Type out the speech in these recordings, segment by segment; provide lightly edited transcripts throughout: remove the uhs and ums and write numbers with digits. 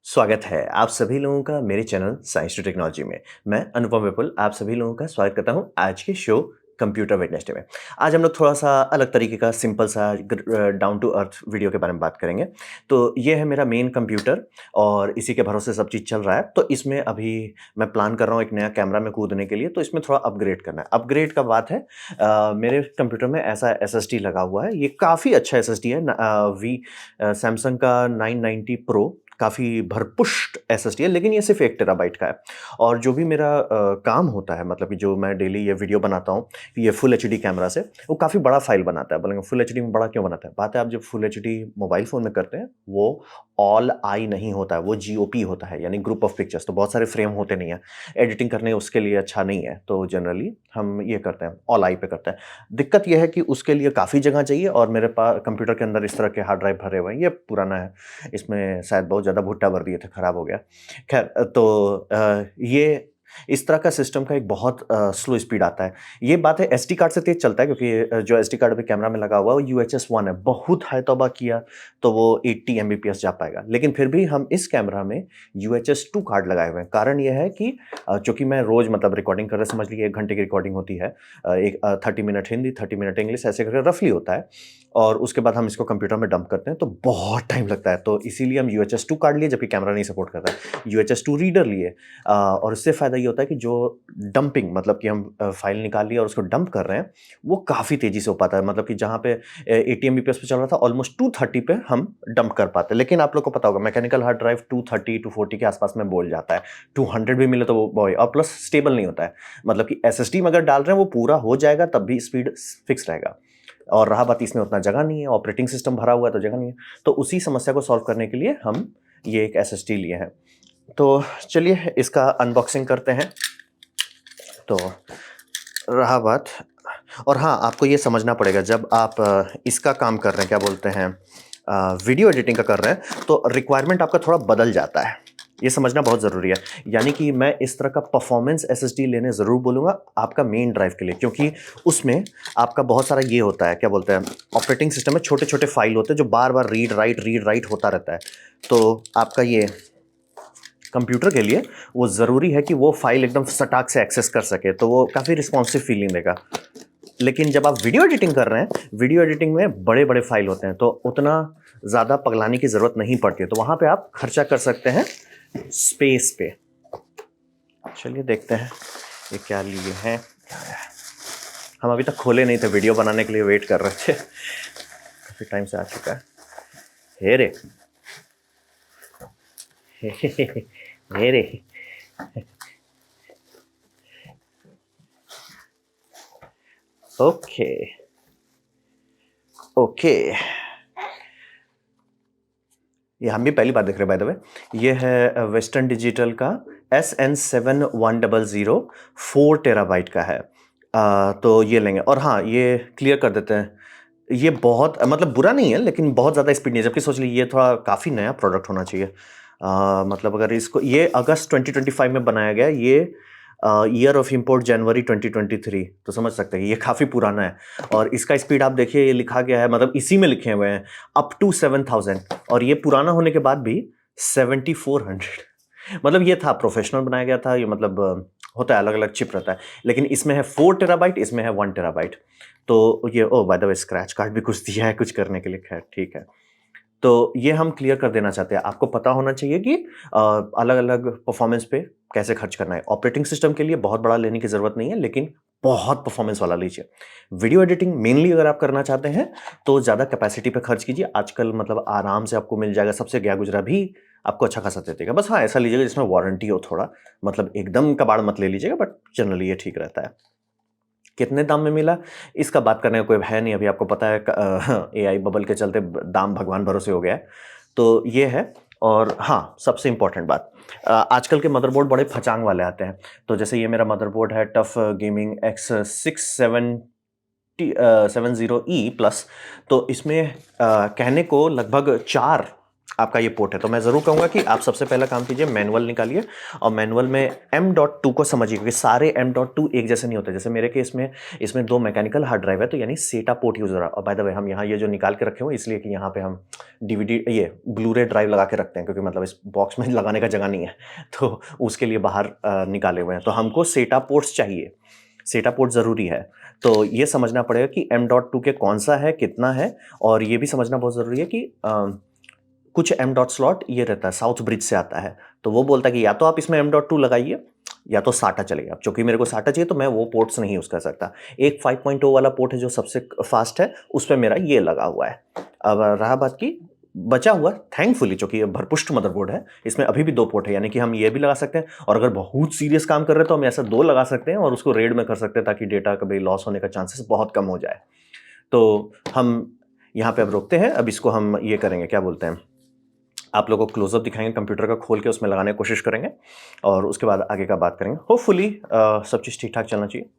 स्वागत है आप सभी लोगों का मेरे चैनल साइंस टू टेक्नोलॉजी में। मैं अनुपम विपुल आप सभी लोगों का स्वागत करता हूं आज के शो कंप्यूटर वेडनेसडे में। आज हम लोग थोड़ा सा अलग तरीके का सिंपल सा डाउन टू अर्थ वीडियो के बारे में बात करेंगे। तो ये है मेरा मेन कंप्यूटर और इसी के भरोसे सब चीज़ चल रहा है। तो इसमें अभी मैं प्लान कर रहा हूँ एक नया कैमरा में कूदने के लिए, तो इसमें थोड़ा अपग्रेड करना है। अपग्रेड का बात है, मेरे कंप्यूटर में ऐसा एसएसडी लगा हुआ है। ये काफ़ी अच्छा एसएसडी है, सैमसंग का 990 प्रो काफ़ी भरपुष्ट एसएसडी है, लेकिन ये सिर्फ 1 टेराबाइट का है। और जो भी मेरा काम होता है, मतलब कि जो मैं डेली ये वीडियो बनाता हूँ, ये फुल एचडी कैमरा से, वो काफ़ी बड़ा फाइल बनाता है। बोलेंगे फुल एचडी में बड़ा क्यों बनाता है? बात है, आप जब फुल एचडी मोबाइल फ़ोन में करते हैं, वो ऑल आई नहीं होता है, वो जीओपी होता है, यानी ग्रुप ऑफ पिक्चर्स। तो बहुत सारे फ्रेम होते नहीं हैं, एडिटिंग करने उसके लिए अच्छा नहीं है। तो जनरली हम ये करते हैं, ऑल आई पे करते हैं। दिक्कत ये है कि उसके लिए काफ़ी जगह चाहिए और मेरे पास कंप्यूटर के अंदर इस तरह के हार्ड ड्राइव भरे हुए हैं। ये पुराना है, इसमें शायद बहुत ज़्यादा भुट्टा भर दिए थे, खराब हो गया। ख़ैर, तो ये इस तरह का सिस्टम का एक बहुत स्लो स्पीड आता है। ये बात है, एसडी कार्ड से तेज़ चलता है, क्योंकि जो एसडी कार्ड अभी कैमरा में लगा हुआ है वो यूएचएस 1 है। बहुत हाई तौबा किया तो वो 80 एमबीपीएस जा पाएगा, लेकिन फिर भी हम इस कैमरा में यूएचएस 2 कार्ड लगाए हुए हैं। कारण ये है कि चूँकि मैं रोज़ मतलब रिकॉर्डिंग कर रहा, समझ लीजिए 1 घंटे की रिकॉर्डिंग होती है। 30 मिनट हिंदी, 30 मिनट इंग्लिश, ऐसे करके रफली होता है। और उसके बाद हम इसको कंप्यूटर में डंप करते हैं, तो बहुत टाइम लगता है। तो इसीलिए हम यूएचएस 2 कार्ड लिए, जबकि कैमरा नहीं सपोर्ट करता है। यूएचएस 2 रीडर लिए, और इससे फ़ायदा ये होता है कि जो डंपिंग, मतलब कि हम फाइल निकाल लिया और उसको डंप कर रहे हैं, वो काफ़ी तेज़ी से हो पाता है। मतलब कि जहाँ पे 80 एमबीपीएस पे चल रहा था, ऑलमोस्ट 230 पे हम डंप कर पाते हैं। लेकिन आप लोग को पता होगा, मैकेनिकल हार्ड ड्राइव 230 240 के आसपास में बोल जाता है। 200 भी मिले तो वो बॉय, और प्लस स्टेबल नहीं होता है। मतलब कि एसएसडी में अगर डाल रहे हैं वो पूरा हो जाएगा, तब भी स्पीड फिक्स रहेगा। और रहा बात, इसमें उतना जगह नहीं है, ऑपरेटिंग सिस्टम भरा हुआ है तो जगह नहीं है। तो उसी समस्या को सॉल्व करने के लिए हम ये एक एसएसडी लिए हैं। तो चलिए इसका अनबॉक्सिंग करते हैं। तो रहा बात, और हाँ, आपको ये समझना पड़ेगा, जब आप इसका काम कर रहे हैं, क्या बोलते हैं, वीडियो एडिटिंग का कर रहे हैं, तो रिक्वायरमेंट आपका थोड़ा बदल जाता है। ये समझना बहुत ज़रूरी है। यानी कि मैं इस तरह का परफॉर्मेंस एसएसडी लेने ज़रूर बोलूँगा आपका मेन ड्राइव के लिए, क्योंकि उसमें आपका बहुत सारा ये होता है, क्या बोलते हैं, ऑपरेटिंग सिस्टम में छोटे-छोटे फाइल होते हैं जो बार-बार रीड राइट होता रहता है। तो आपका ये कंप्यूटर के लिए वो ज़रूरी है कि वो फाइल एकदम सटाक से एक्सेस कर सके, तो वो काफ़ी रिस्पॉन्सिव फीलिंग देगा। लेकिन जब आप वीडियो एडिटिंग कर रहे हैं, वीडियो एडिटिंग में बड़े-बड़े फाइल होते हैं, तो उतना ज़्यादा पगलाने की ज़रूरत नहीं पड़ती है। तो वहाँ पे आप खर्चा कर सकते हैं स्पेस पे। चलिए देखते हैं ये क्या लिए हैं। हम अभी तक खोले नहीं थे, वीडियो बनाने के लिए वेट कर रहे थे। काफ़ी टाइम से आ चुका है। हे रे, हे रे। Okay, okay. ये हम भी पहली बार देख रहे हैं, बाय द वे। ये है वेस्टर्न डिजिटल का SN7100, 4 टेराबाइट का है। तो ये लेंगे। और हाँ, ये क्लियर कर देते हैं, ये बहुत मतलब बुरा नहीं है, लेकिन बहुत ज़्यादा स्पीड नहीं है। जबकि सोच लीजिए, ये थोड़ा काफ़ी नया प्रोडक्ट होना चाहिए। मतलब अगर इसको, ये अगस्त 2025 में बनाया गया, ये ईयर ऑफ इंपोर्ट जनवरी 2023, तो समझ सकते हैं ये काफ़ी पुराना है। और इसका स्पीड आप देखिए, ये लिखा गया है, मतलब इसी में लिखे हुए हैं अप टू 7000, और ये पुराना होने के बाद भी 7400। मतलब ये था प्रोफेशनल बनाया गया था ये, मतलब होता है, अलग अलग चिप रहता है। लेकिन इसमें है 4 टेराबाइट, इसमें है 1 टेराबाइट। तो ये, oh by the way, scratch card भी कुछ दिया है कुछ करने के लिए, खैर ठीक है। तो ये हम क्लियर कर देना चाहते हैं। आपको पता होना चाहिए कि अलग-अलग परफॉर्मेंस पे कैसे खर्च करना है। ऑपरेटिंग सिस्टम के लिए बहुत बड़ा लेने की ज़रूरत नहीं है, लेकिन बहुत परफॉर्मेंस वाला लीजिए। वीडियो एडिटिंग मेनली अगर आप करना चाहते हैं, तो ज़्यादा कैपेसिटी पे खर्च कीजिए। आजकल मतलब आराम से आपको मिल जाएगा, सबसे गया-गुजरा भी आपको अच्छा खासा दे देगा। बस हाँ, ऐसा लीजिएगा जिसमें वारंटी हो थोड़ा, मतलब एकदम कबाड़ मत ले लीजिएगा, बट जनरली ये ठीक रहता है। कितने दाम में मिला, इसका बात करने का कोई है नहीं। अभी आपको पता है एआई बबल के चलते दाम भगवान भरोसे हो गया है। तो ये है। और हाँ, सबसे इम्पोर्टेंट बात, आजकल के मदरबोर्ड बड़े फचांग वाले आते हैं। तो जैसे ये मेरा मदरबोर्ड है टफ गेमिंग X670E प्लस। तो इसमें कहने को लगभग 4 आपका ये पोर्ट है। तो मैं ज़रूर कहूँगा कि आप सबसे पहला काम कीजिए, मैनुअल निकालिए और मैनुअल में M.2 को समझिए, क्योंकि सारे M.2 एक जैसे नहीं होते। जैसे मेरे केस में इसमें 2 मैकेनिकल हार्ड ड्राइव है, तो यानी SATA पोर्ट यूज़ हो रहा है। और बाय द वे, हम यहाँ ये जो निकाल के रखे हुए हैं इसलिए कि यहाँ पे हम डीवीडी ये ब्लू-रे ड्राइव लगा के रखते हैं, क्योंकि मतलब इस बॉक्स में लगाने का जगह नहीं है, तो उसके लिए बाहर निकाले हुए हैं। तो हमको SATA पोर्ट्स चाहिए, SATA पोर्ट ज़रूरी है। तो ये समझना पड़ेगा कि M.2 के कौन सा है, कितना है, और ये भी समझना बहुत ज़रूरी है कि कुछ M डॉट स्लॉट ये रहता है, साउथ ब्रिज से आता है, तो वो बोलता है कि या तो आप इसमें M.2 लगाइए या तो SATA चलेगा। अब चूंकि मेरे को SATA चाहिए तो मैं वो पोर्ट्स नहीं यूज़ कर सकता। एक 5.0 वाला पोर्ट है जो सबसे फास्ट है, उस पे मेरा ये लगा हुआ है। अब रहा बात की बचा हुआ, थैंकफुली चूंकि ये भरपुष्ट मदरबोर्ड है, इसमें अभी भी 2 पोर्ट है, यानी कि हम ये भी लगा सकते हैं, और अगर बहुत सीरियस काम कर रहे हैं तो हम ऐसा 2 लगा सकते हैं और उसको रेड में कर सकते हैं, ताकि डेटा कभी लॉस होने का चांसेस बहुत कम हो जाए। तो हम यहाँ पे अब रोकते हैं। अब इसको हम ये करेंगे, क्या बोलते हैं, आप लोगों को क्लोजअप दिखाएंगे, कंप्यूटर का खोल के उसमें लगाने की कोशिश करेंगे और उसके बाद आगे का बात करेंगे। होपफुली सब चीज़ ठीक ठाक चलना चाहिए।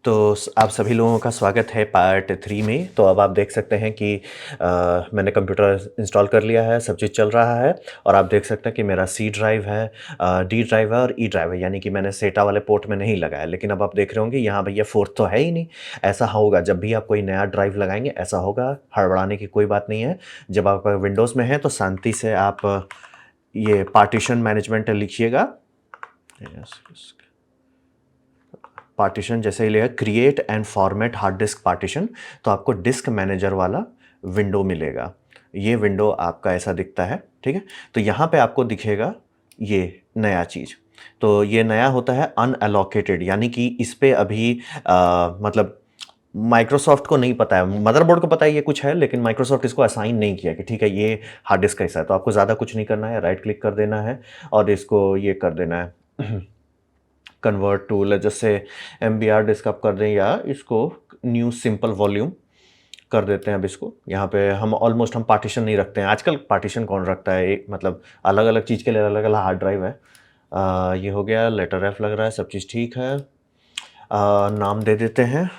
आप सभी लोगों का स्वागत है पार्ट 3 में। तो अब आप देख सकते हैं कि मैंने कंप्यूटर इंस्टॉल कर लिया है, सब चीज़ चल रहा है और आप देख सकते हैं कि मेरा सी ड्राइव है, डी ड्राइव है और ई ड्राइव है, यानी कि मैंने सेटा वाले पोर्ट में नहीं लगाया। लेकिन अब आप देख रहे होंगे यहाँ भैया फोर्थ तो है ही नहीं। ऐसा होगा जब भी आप कोई नया ड्राइव लगाएंगे, ऐसा होगा, हड़बड़ाने की कोई बात नहीं है। जब आप विंडोज़ में हैं तो शांति से आप ये पार्टीशन मैनेजमेंट लिखिएगा। पार्टीशन जैसे ही लेगा, create and format hard disk partition, तो आपको डिस्क मैनेजर वाला विंडो मिलेगा। ये विंडो आपका ऐसा दिखता है, ठीक है। तो यहाँ पे आपको दिखेगा ये नया चीज़। तो ये नया होता है अनएलोकेटेड, यानी कि इस पे अभी मतलब माइक्रोसॉफ्ट को नहीं पता है, मदरबोर्ड को पता है ये कुछ है, लेकिन माइक्रोसॉफ्ट इसको असाइन नहीं किया कि ठीक है ये हार्ड डिस्क कैसा है। तो आपको ज़्यादा कुछ नहीं करना है, राइट क्लिक कर देना है और इसको ये कर देना है कन्वर्ट टूल, जैसे MBR डिस्क आप कर दें या इसको न्यू सिंपल वॉल्यूम कर देते हैं। अब इसको यहाँ पे हम ऑलमोस्ट हम पार्टीशन नहीं रखते हैं आजकल। पार्टीशन कौन रखता है, एक मतलब अलग अलग चीज़ के लिए अलग अलग हार्ड ड्राइव है। ये हो गया, लेटर एफ लग रहा है, सब चीज़ ठीक है। नाम दे देते हैं,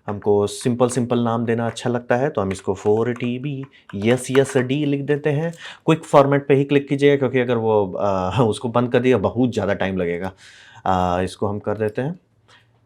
हमको सिंपल सिंपल नाम देना अच्छा लगता है, तो हम इसको 4TB YesD लिख देते हैं। क्विक फॉर्मेट पे ही क्लिक कीजिएगा, क्योंकि अगर वो उसको बंद कर दिया बहुत ज़्यादा टाइम लगेगा। इसको हम कर देते हैं,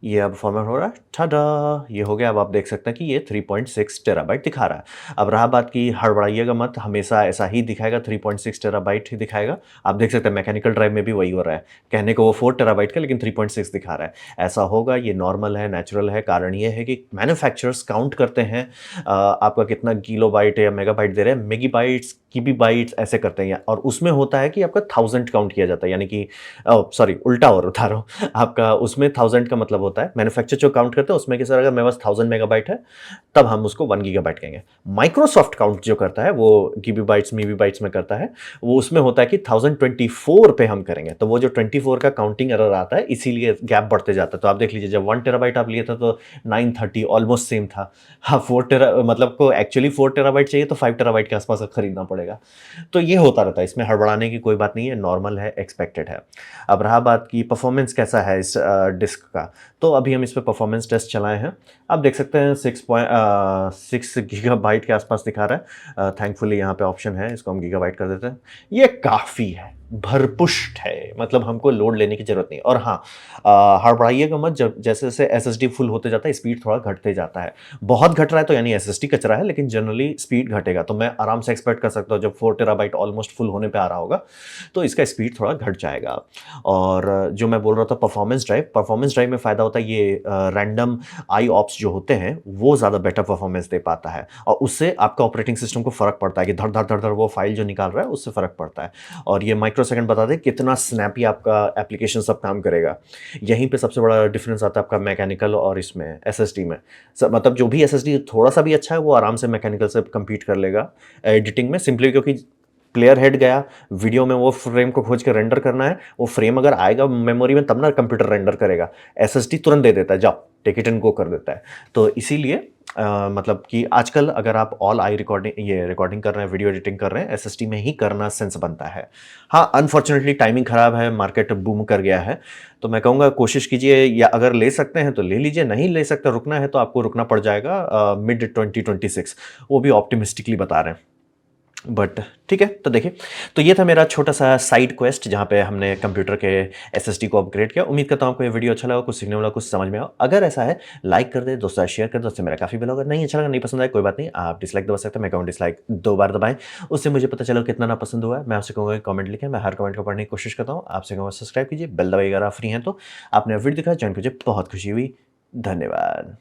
ये अब फॉर्मेट हो रहा है, टाडा, ये हो गया। अब आप देख सकते हैं कि ये 3.6 टेराबाइट दिखा रहा है। अब रहा बात की हड़बड़ाइएगा मत, हमेशा ऐसा ही दिखाएगा, 3.6 टेराबाइट ही दिखाएगा। आप देख सकते हैं मैकेनिकल ड्राइव में भी वही हो रहा है, कहने को वो 4 टेराबाइट का, लेकिन 3.6 दिखा रहा है। ऐसा होगा, ये नॉर्मल है, नेचुरल है। कारण ये है कि मैन्युफैक्चरर्स काउंट करते हैं आपका कितना किलोबाइट या मेगाबाइट दे रहे हैं, मेगाबाइट्स किबीबाइट्स ऐसे करते हैं, और उसमें होता है कि आपका 1000 काउंट किया जाता है, यानी कि सॉरी उल्टा और बता रहा हूँ आपका, उसमें 1000 का मतलब होता है मैन्युफैक्चर जो काउंट करते हैं उसमें कि सर अगर मेरे पास 1000 मेगाबाइट है तब हम उसको 1 गीगाबाइट कहेंगे। माइक्रोसॉफ्ट काउंट जो करता है वो गीबीबाइट्स मीबीबाइट्स में करता है, वो उसमें होता है कि 1024 पे हम करेंगे। तो वो जो 24 का काउंटिंग एरर आता है, इसीलिए गैप बढ़ते जाता है। तो आप देख लीजिए, जब 1 टेराबाइट आप लिए थे तो 930 ऑलमोस्ट सेम था। हाँ 4 टेरा मतलब को एक्चुअली 4 टेराबाइट चाहिए तो 5 टेराबाइट के आसपास खरीदना पड़ेगा। तो ये होता रहता है, इसमें हड़बड़ाने की कोई बात नहीं है, नॉर्मल है, एक्सपेक्टेड है। अब रहा बात की परफॉर्मेंस कैसा है इस डिस्क का, तो अभी हम इस पर परफॉर्मेंस टेस्ट चलाए हैं। आप देख सकते हैं 6 गीगाबाइट के आसपास दिखा रहा है। थैंकफुली यहाँ पे ऑप्शन है, इसको हम गीगाबाइट कर देते हैं। ये काफ़ी है, भरपुष्ट है, मतलब हमको लोड लेने की जरूरत नहीं। और हाँ, हड़बड़ाइएगा मत, जब जैसे जैसे SSD फुल होते जाता है स्पीड थोड़ा घटते जाता है। बहुत घट रहा है तो यानी SSD कचरा है, लेकिन जनरली स्पीड घटेगा। तो मैं आराम से एक्सपेक्ट कर सकता हूँ जब 4 टेराबाइट ऑलमोस्ट फुल होने पे आ रहा होगा तो इसका स्पीड थोड़ा घट जाएगा। और जो मैं बोल रहा था परफॉर्मेंस ड्राइव में फ़ायदा होता है, ये रैंडम आई ऑप्स जो होते हैं वो ज़्यादा बेटर परफॉर्मेंस दे पाता है, और उससे आपका ऑपरेटिंग सिस्टम को फ़र्क पड़ता है कि धड़ धड़ धड़ धड़ वो फाइल जो निकाल रहा है उससे फ़र्क पड़ता है। और ये माइक्रोसेकंड बता दें कितना स्नैपी आपका एप्लीकेशन सब काम करेगा। यहीं पे सबसे बड़ा डिफरेंस आता है आपका मैकेनिकल और इसमें SSD में। मतलब जो भी SSD थोड़ा सा भी अच्छा है वो आराम से मैकेनिकल से कम्पीट कर लेगा एडिटिंग में, सिंपली क्योंकि प्लेयर हेड गया, वीडियो में वो फ्रेम को खोज के रेंडर करना है, वो फ्रेम अगर आएगा मेमोरी में तब ना कंप्यूटर रेंडर करेगा। SSD तुरंत दे देता है, जाओ टेक इट एंड गो कर देता है। तो इसीलिए मतलब कि आजकल अगर आप ऑल आई रिकॉर्डिंग कर रहे हैं, वीडियो एडिटिंग कर रहे हैं, SSD में ही करना सेंस बनता है। हाँ अनफॉर्चुनेटली टाइमिंग खराब है, मार्केट बूम कर गया है, तो मैं कहूँगा कोशिश कीजिए, या अगर ले सकते हैं तो ले लीजिए, नहीं ले सकते, रुकना है तो आपको रुकना पड़ जाएगा मिड 2026, वो भी ऑप्टिमिस्टिकली बता रहे हैं। बट ठीक है, तो देखिए, तो ये था मेरा छोटा सा साइड क्वेस्ट जहाँ पे हमने कंप्यूटर के SSD को अपग्रेड किया। उम्मीद करता हूँ आपको ये वीडियो अच्छा लगा, कुछ सीखने वाला, कुछ समझ में आओ। अगर ऐसा है लाइक कर दे, दोस्तों शेयर कर दे, उससे मेरा काफ़ी बेला होगा। नहीं अच्छा लगा, नहीं पसंद आया, कोई बात नहीं, आप डिसलाइक दबा सकते हैं। मैं कहूँ डिसलाइक 2 बार दबाएं, उससे मुझे पता चलो कितना ना पसंद हुआ है। मैं आपसे कहूँगा कमेंट लिखें, मैं हर कमेंट को पढ़ने की कोशिश करता हूँ। आपसे कहूँगा सब्सक्राइब कीजिए, बेल दबाइए अगर आप फ्री हैं तो। आपने वीडियो दिखा, ज्वाइन कीजिए, बहुत खुशी हुई, धन्यवाद।